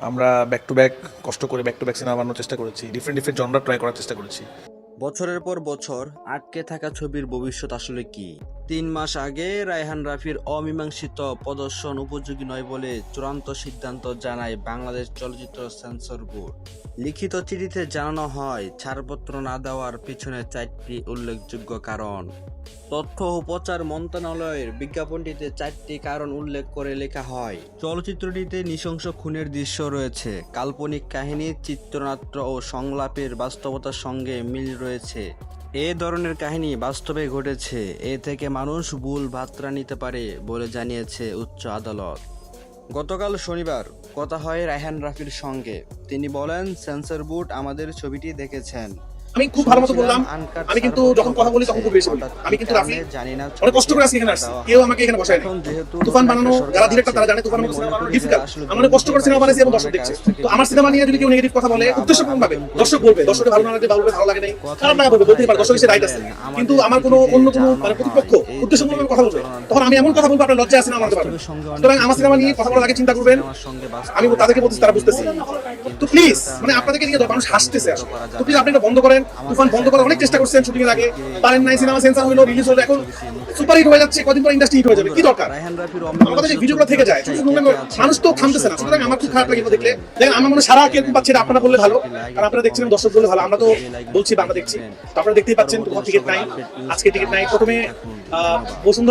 আমরা back to back কষ্ট করে ব্যাক টু ব্যাক সিনেমা বানানোর চেষ্টা করেছি, ডিফারেন্ট জনরা ট্রাই করার চেষ্টা করেছি। বছরের পর বছর আটকে থাকা ছবির ভবিষ্যৎ আসলে কি? 3 মাস আগে রায়হান রাফির অমীমাংসিত প্রদর্শন উপযোগী নয় বলে চূড়ান্ত সিদ্ধান্ত জানায় বাংলাদেশ চলচ্চিত্র সেন্সর বোর্ড। লিখিত চিঠিতে জানানো হয়, ছাড়পত্র না দেওয়ার পিছনে 4টি উল্লেখযোগ্য কারণ। তথ্য ও প্রচার মন্ত্রণালয়ের বিজ্ঞাপনটিতে 4টি কারণ উল্লেখ করে লেখা হয়। চলচ্চিত্রটিতে নৃশংস খুনের দৃশ্য রয়েছে, কাল্পনিক কাহিনী, চিত্রনাট্য ও সংলাপের বাস্তবতার সঙ্গে মিল রয়েছে। এ ধরনের কাহিনী বাস্তবে ঘটেছে, এ থেকে মানুষ ভুল বার্তা নিতে পারে বলে জানিয়েছে উচ্চ আদালত। গতকাল শনিবার কথা হয় রায়হান রাফির সঙ্গে। তিনি বলেন, সেন্সর বোর্ড আমাদের ছবিটি দেখেছেন। আমি খুব ভালো মতো বললাম। আমি কিন্তু যখন কথা বলি তখন খুব বেশি বলি। আমি কিন্তু রাফি জানি না অনেক কষ্ট করে আজকে এখানে আসছি, কেউ আমাকে এখানে বসায়নি। তুফান বানানো যারা ডিরেক্টর তারা জানে তুফান সিনেমা বানানো ডিফিকাল্ট। আমরা অনেক কষ্ট করে সিনেমা বানাইছি এবং দর্শক দেখছে। তো আমার সিনেমা নিয়ে যদি কেউ নেগেটিভ কথা বলে উদ্দেশ্যপূর্ণ ভাবে, দর্শক বলবে, দর্শকের ভালো না লাগলে ভালো লাগে নাই, খারাপ না বলবে, বলতেই পারে, দর্শক এসে রাইট আছে। কিন্তু আমার কোনো অন্য কোনো মানে প্রতিপক্ষ উদ্দেশ্যপূর্ণ কথা বলবে, তখন আমি এমন কথা বলবো আপনার লজ্জা আছে না আমাদের পারবে। সুতরাং আমার সিনেমা নিয়ে কথা বলার আগে চিন্তা করবেন। আমি তাদেরকে বলতেছি, তারা বুঝতেছি। তো প্লিজ মানে আপনাদেরকে নিয়ে মানুষ হাসতেছে, তো প্লিজ আপনি এটা বন্ধ করেন। তুফান বন্ধ করার অনেক চেষ্টা করছেন শুটিং এর আগে, পারেন নাই। সিনেমা সেন্সর হলো, রিলিজ হলো, এখন সুপার হিট হয়ে যাচ্ছে, কদিন পর ইন্ডাস্ট্রি হিট হয়ে যাবে, কি দরকার? আমাদের যে ভিডিওগুলো থেকে যায় মানুষ তো থামতেছে না। সুতরাং আমার খুব খারাপ লাগে দেখলে। দেখেন আমার মনে সারা কেরকম পাচ্ছে, আপনারা বললে ভালো, আর আপনারা দেখছেন দর্শক বললে ভালো। আমরা তো বলছি আমরা দেখছি, তো আপনারা দেখতেই পাচ্ছেন টিকিট নাই, আজকে টিকিট নাই। প্রথমে বসুন্ধরা